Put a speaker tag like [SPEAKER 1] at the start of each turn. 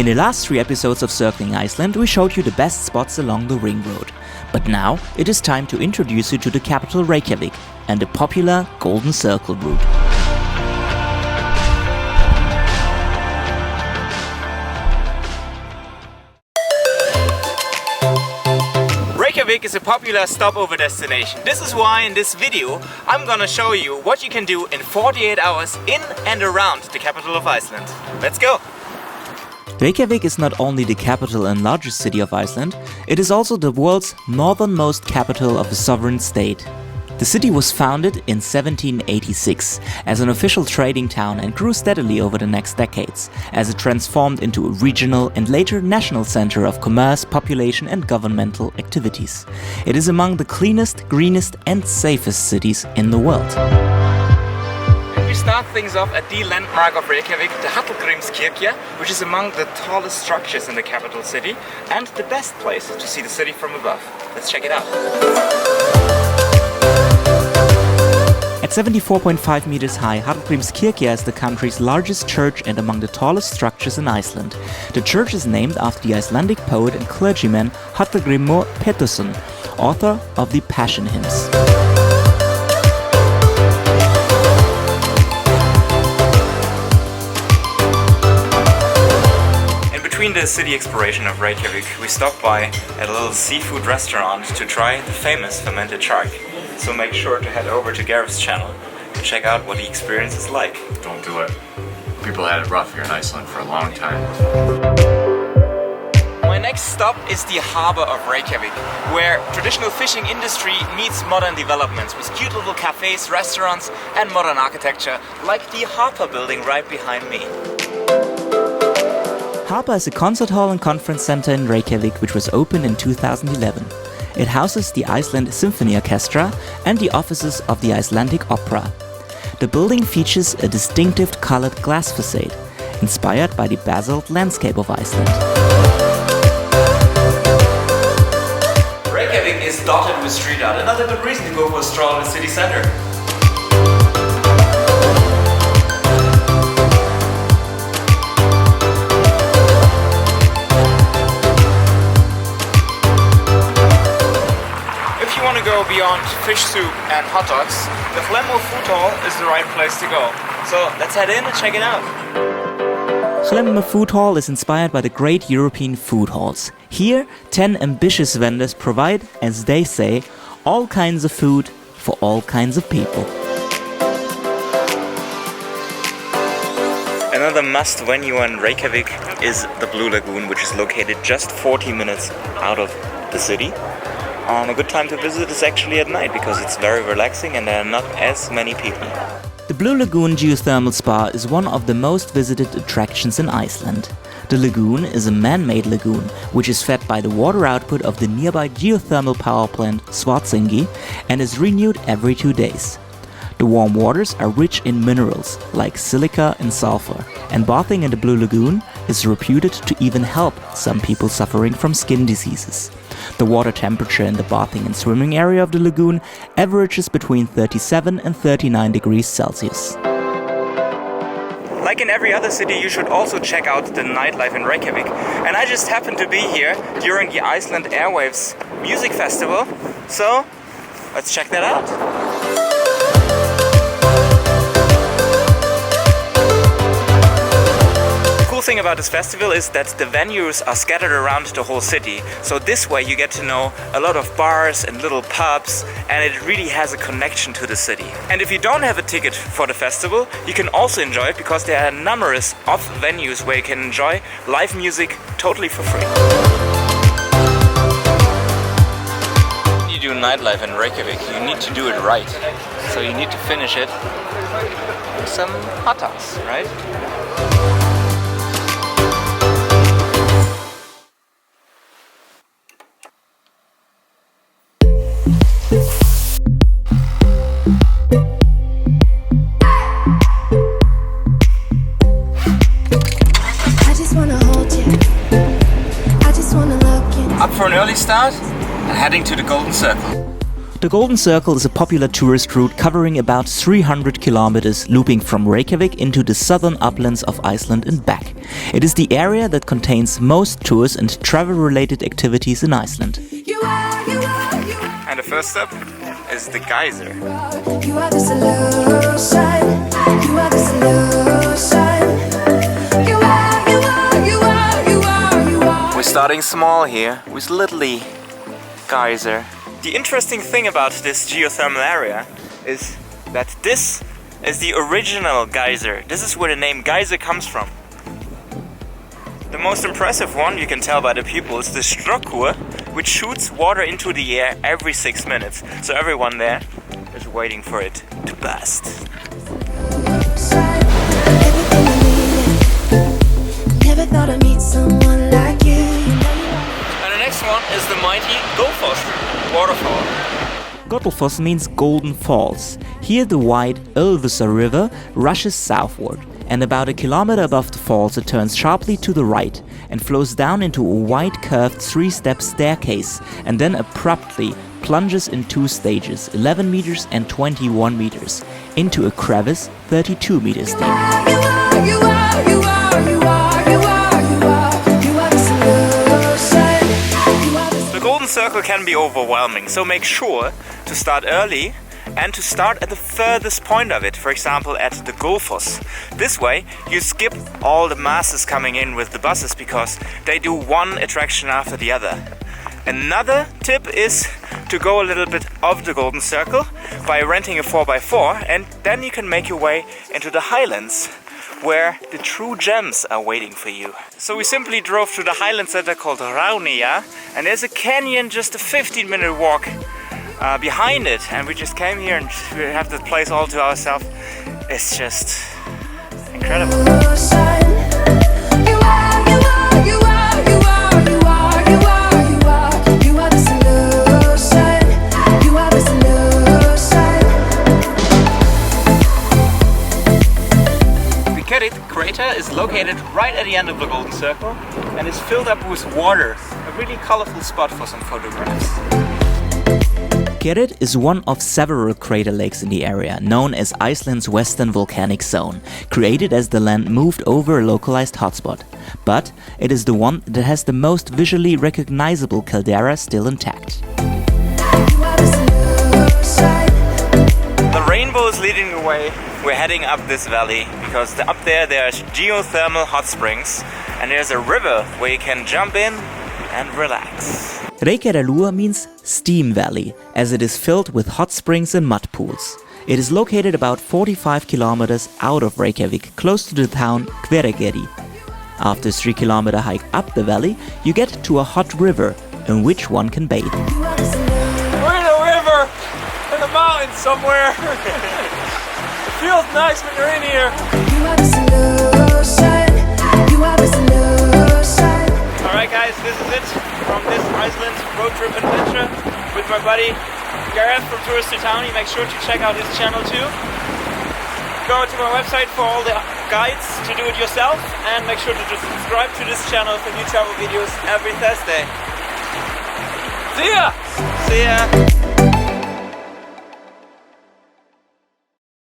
[SPEAKER 1] In the last 3 episodes of Circling Iceland, we showed you the best spots along the ring road. But now it is time to introduce you to the capital Reykjavik and the popular Golden Circle route.
[SPEAKER 2] Reykjavik is a popular stopover destination. This is why in this video I'm gonna show you what you can do in 48 hours in and around the capital of Iceland. Let's go!
[SPEAKER 1] Reykjavik is not only the capital and largest city of Iceland, it is also the world's northernmost capital of a sovereign state. The city was founded in 1786 as an official trading town and grew steadily over the next decades, as it transformed into a regional and later national center of commerce, population and governmental activities. It is among the cleanest, greenest and safest cities in the world.
[SPEAKER 2] We start things off at the landmark of Reykjavik, the Hallgrímskirkja, which is among the tallest structures in the capital city and the best place to see the city from above. Let's check it out.
[SPEAKER 1] At 74.5 meters high, Hallgrímskirkja is the country's largest church and among the tallest structures in Iceland. The church is named after the Icelandic poet and clergyman Hallgrímur Pétursson, author of the Passion hymns.
[SPEAKER 2] Between the city exploration of Reykjavik, we stopped by at a little seafood restaurant to try the famous fermented shark. So make sure to head over to Gareth's channel to check out what the experience is like.
[SPEAKER 3] Don't do it. People had it rough here in Iceland for a long time.
[SPEAKER 2] My next stop is the Harbour of Reykjavik, where traditional fishing industry meets modern developments with cute little cafes, restaurants and modern architecture like the Harpa building right behind me.
[SPEAKER 1] Harpa is a concert hall and conference center in Reykjavik which was opened in 2011. It houses the Iceland Symphony Orchestra and the offices of the Icelandic Opera. The building features a distinctive colored glass facade, inspired by the basalt landscape of Iceland.
[SPEAKER 2] Reykjavik is dotted with street art, another good reason to go for a stroll in the city center. Go beyond fish soup and hot dogs, the Hlemmur Mathöll is the right place to go. So let's head in and check it out.
[SPEAKER 1] Hlemmur Mathöll is inspired by the great European food halls. Here, 10 ambitious vendors provide, as they say, all kinds of food for all kinds of people.
[SPEAKER 2] Another must when you are in Reykjavik is the Blue Lagoon, which is located just 40 minutes out of the city. A good time to visit is actually at night because it's very relaxing and there are not as many people.
[SPEAKER 1] The Blue Lagoon Geothermal Spa is one of the most visited attractions in Iceland. The lagoon is a man-made lagoon which is fed by the water output of the nearby geothermal power plant Svartsengi and is renewed every 2 days. The warm waters are rich in minerals like silica and sulfur, and bathing in the Blue Lagoon is reputed to even help some people suffering from skin diseases. The water temperature in the bathing and swimming area of the lagoon averages between 37 and 39 degrees Celsius.
[SPEAKER 2] Like in every other city, you should also check out the nightlife in Reykjavik. And I just happened to be here during the Iceland Airwaves music festival, so let's check that out. The cool thing about this festival is that the venues are scattered around the whole city. So this way you get to know a lot of bars and little pubs, and it really has a connection to the city. And if you don't have a ticket for the festival, you can also enjoy it because there are numerous of venues where you can enjoy live music totally for free. When you do nightlife in Reykjavik, you need to do it right. So you need to finish it with some hot dogs, right? Up for an early start and heading to the Golden Circle.
[SPEAKER 1] The Golden Circle is a popular tourist route covering about 300 kilometers, looping from Reykjavik into the southern uplands of Iceland and back. It is the area that contains most tours and travel-related activities in Iceland.
[SPEAKER 2] And the first step is the Geysir.
[SPEAKER 4] You are the solution. You are the solution. You are.
[SPEAKER 2] We're starting small here with Little Geysir. The interesting thing about this geothermal area is that this is the original geyser. This is where the name Geysir comes from. The most impressive one, you can tell by the people, is the Strokkur, which shoots water into the air every 6 minutes. So everyone there is waiting for it to burst.
[SPEAKER 4] Never thought I'd meet someone like you.
[SPEAKER 2] And the next one is the mighty Gullfoss waterfall.
[SPEAKER 1] Gullfoss means Golden Falls. Here the wide Ölfusá River rushes southward, and about a kilometer above the falls it turns sharply to the right and flows down into a wide curved 3-step staircase and then abruptly plunges in 2 stages, 11 meters and 21 meters, into a crevice 32 meters deep.
[SPEAKER 2] The Golden Circle can be overwhelming, so make sure to start early and to start at the furthest point of it, for example at the Gullfoss. This way you skip all the masses coming in with the buses because they do one attraction after the other. Another tip is to go a little bit off the Golden Circle by renting a 4x4, and then you can make your way into the Highlands, where the true gems are waiting for you. So we simply drove to the Highlands that are called Hrauneyjar, and there's a canyon just a 15-minute walk behind it, and we just came here and we have this place all to ourselves. It's just incredible. The crater is located right at the end of the Golden Circle and is filled up with water, a really colorful spot for some photographs.
[SPEAKER 1] Geysir is one of several crater lakes in the area, known as Iceland's Western Volcanic Zone, created as the land moved over a localized hotspot. But it is the one that has the most visually recognizable caldera still intact.
[SPEAKER 2] The rainbow is leading the way. We're heading up this valley because up there there's geothermal hot springs and there's a river where you can jump in and relax.
[SPEAKER 1] Reykjavik means steam valley, as it is filled with hot springs and mud pools. It is located about 45 kilometers out of Reykjavik, close to the town Hveragerði. After a 3-kilometer hike up the valley, you get to a hot river in which one can bathe.
[SPEAKER 2] We're in a river in the mountains somewhere. It feels nice when you're in here. Alright guys, this is it from this Iceland road trip adventure with my buddy Gareth from Tourist to Town. You make sure to check out his channel too. Go to my website for all the guides to do it yourself, and make sure to just subscribe to this channel for new travel videos every Thursday. See ya! See ya!